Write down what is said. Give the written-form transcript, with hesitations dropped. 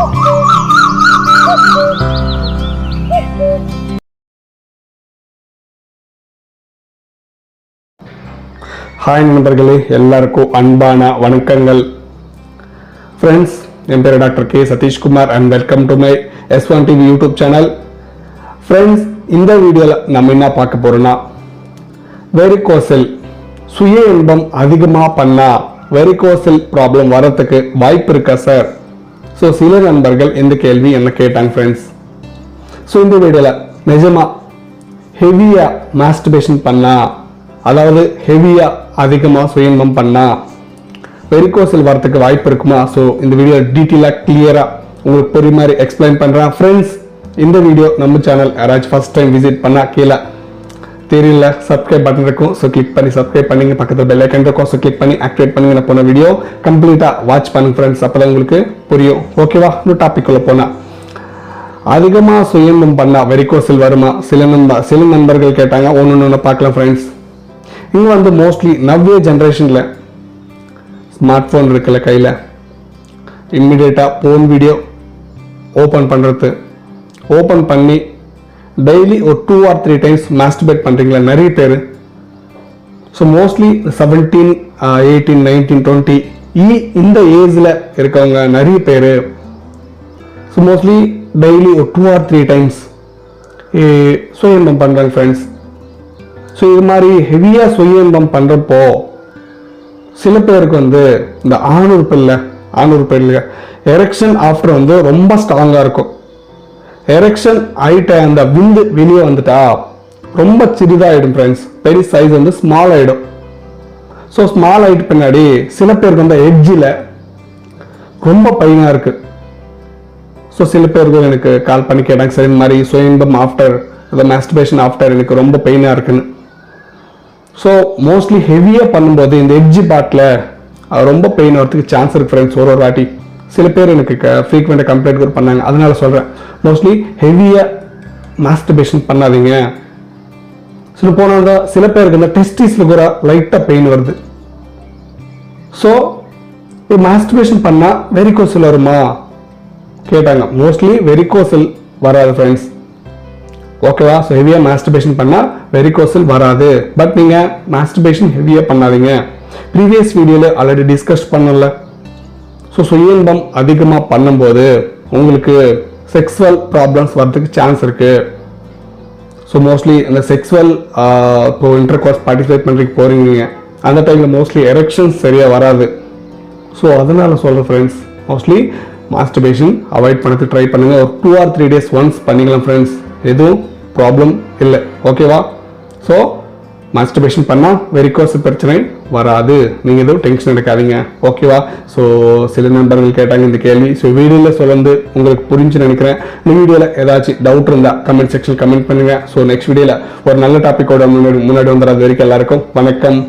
Hi நண்பர்களே, எல்லாருக்கும் அன்பான வணக்கங்கள். ஃப்ரெண்ட்ஸ், என் பேர் doctor K Satishkumar and welcome to my S1 TV YouTube channel. Friends, இந்த வீடியோவில் நம்ம என்ன பார்க்க போறோம்னா, வெரிகோசல் சுய இன்பம் அதிகமாக பண்ணா வெரிகோசல் ப்ராப்ளம் வரத்துக்கு வாய்ப்பு இருக்கா சார்? ஸோ சில நண்பர்கள் இந்த கேள்வி என்ன கேட்டாங்க ஃப்ரெண்ட்ஸ். ஸோ இந்த வீடியோவில் நிஜமா ஹெவியாக மாஸ்டர்பேஷன் பண்ணா, அதாவது ஹெவியா அதிகமாக சுய இன்பம் பண்ணா வெரிகோசல் வரத்துக்கு வாய்ப்பு இருக்குமா? ஸோ இந்த வீடியோ டீட்டெயிலாக கிளியராக உங்களுக்கு புரிய மாதிரி எக்ஸ்பிளைன் பண்ணுறேன். ஃப்ரெண்ட்ஸ், இந்த வீடியோ நம்ம சேனல் யாராச்சும் ஃபர்ஸ்ட் டைம் விசிட் பண்ணால் கீழே தெரியல சப்ஸ்கிரைப் பட்டன் இருக்கும். ஸோ கிளிக் பண்ணி சப்ஸ்கிரைப் பண்ணிங்க. பக்கத்தில் பெல் ஐக்கன் இருக்கும். ஸோ கிளிக் பண்ணி ஆக்டிவேட் பண்ணுங்க. நான் போன வீடியோ கம்ப்ளீட்டாக வாட்ச் பண்ணுங்க ஃப்ரெண்ட்ஸ். அப்போ தான் உங்களுக்கு புரியும். ஓகேவா? இன்னும் டாபிக் உள்ள போனால், அதிகமாக சுய இன்பம் பண்ணால் வெரிகோசல் வருமா? சில நண்பர்கள் கேட்டாங்க. ஒன்று பார்க்கலாம் ஃப்ரெண்ட்ஸ். இங்கே வந்து மோஸ்ட்லி நவ்வே ஜென்ரேஷனில் ஸ்மார்ட் ஃபோன் இருக்குல்ல கையில், இம்மிடியேட்டாக ஃபோன் வீடியோ ஓப்பன் பண்ணுறது, ஓப்பன் பண்ணி டெய்லி ஒரு 2 or 3 டைம்ஸ் மாஸ்டர்பேட் பண்ணுறீங்களா நிறைய பேர். ஸோ மோஸ்ட்லி 17, 18, 19, 20 இந்த ஏஜில் இருக்கவங்க நிறைய பேர். ஸோ மோஸ்ட்லி டெய்லி ஒரு 2 or 3 டைம்ஸ் சுய இன்பம் பண்ணுறாங்க ஃப்ரெண்ட்ஸ். ஸோ இது மாதிரி ஹெவியாக சுய இன்பம் பண்ணுறப்போ சில பேருக்கு வந்து இந்த ஆணுறுப்பு எரெக்ஷன் ஆஃப்டர் வந்து ரொம்ப ஸ்ட்ராங்காக இருக்கும். எரெக்ஷன் ஆகிட்ட அந்த விந்து வெளியே வந்துட்டா ரொம்ப சிறிதாகிடும் ஃப்ரெண்ட்ஸ். பெரிய சைஸ் வந்து ஸ்மால் ஆகிடும். ஸோ ஸ்மால் ஆகிட்டு பின்னாடி சில பேருக்கு வந்து எட்ஜில் ரொம்ப பெயினாக இருக்குது. ஸோ சில பேருக்கு எனக்கு கால் பண்ணி கேட்டாங்க, சார் இந்த மாதிரி சுய இன்பம் ஆஃப்டர் அந்த மாஸ்டர்பேஷன் ஆஃப்டர் எனக்கு ரொம்ப பெயினாக இருக்குன்னு. ஸோ மோஸ்ட்லி ஹெவியாக பண்ணும்போது இந்த எட்ஜி பார்ட்டில் ரொம்ப பெயின் வரதுக்கு சான்ஸ் இருக்குது ஃப்ரெண்ட்ஸ். ஒரு வாட்டி சில பேர் எனக்கு ஃப்ரீக்வெண்ட்டாக கம்ப்ளைண்ட் கூட பண்ணாங்க. அதனால சொல்கிறேன், மோஸ்ட்லி ஹெவியாக மாஸ்டர்பேஷன் பண்ணாதீங்க. சில பேருக்கு இந்த டெஸ்டிஸில் கூட லைட்டாக பெயின் வருது. ஸோ மாஸ்டர்பேஷன் பண்ணால் வெரிகோசல் வருமா கேட்டாங்க. மோஸ்ட்லி வெரிகோசல் வராது ஃப்ரெண்ட்ஸ். ஓகேவா? ஸோ ஹெவியாக மாஸ்டர்பேஷன் பண்ணால் வெரிகோசல் வராது. பட் நீங்கள் மாஸ்டர்பேஷன் ஹெவியாக பண்ணாதீங்க. ப்ரீவியஸ் வீடியோவில் ஆல்ரெடி டிஸ்கஸ் பண்ணல. ஸோ சுய இன்பம் அதிகமாக பண்ணும்போது உங்களுக்கு செக்ஸுவல் ப்ராப்ளம்ஸ் வரதுக்கு சான்ஸ் இருக்குது. ஸோ மோஸ்ட்லி இந்த செக்ஸுவல் இப்போ இன்டர் கோர்ஸ் பார்ட்டிசிபேட் பண்ணுறதுக்கு போகிறீங்க, அந்த டைமில் மோஸ்ட்லி எரெக்ஷன்ஸ் சரியாக வராது. ஸோ அதனால சொல்கிறேன் ஃப்ரெண்ட்ஸ், மோஸ்ட்லி மாஸ்டர்பேஷன் அவாய்ட் பண்ணதுக்கு ட்ரை பண்ணுங்கள். ஒரு 2 or 3 days ஒன்ஸ் பண்ணிக்கலாம் ஃப்ரெண்ட்ஸ். எதுவும் ப்ராப்ளம் இல்லை. ஓகேவா? ஸோ மாஸ்டர்பேஷன் பண்ணால் வெரிகோசல் பிரச்சனை வராது. நீங்கள் எதுவும் டென்ஷன் எடுக்காதீங்க. ஓகேவா? ஸோ சில நண்பர்கள் கேட்டாங்க இந்த கேள்வி. ஸோ வீடியோவில் சொல்லுறது உங்களுக்கு புரிஞ்சு நினைக்கிறேன். இந்த வீடியோவில் ஏதாச்சும் டவுட் இருந்தால் கமெண்ட் செக்ஷன் கமெண்ட் பண்ணுங்கள். ஸோ நெக்ஸ்ட் வீடியோவில் ஒரு நல்ல டாப்பிக்கோட முன்னாடி வந்துடுறது வரைக்கும் எல்லாருக்கும் வணக்கம்.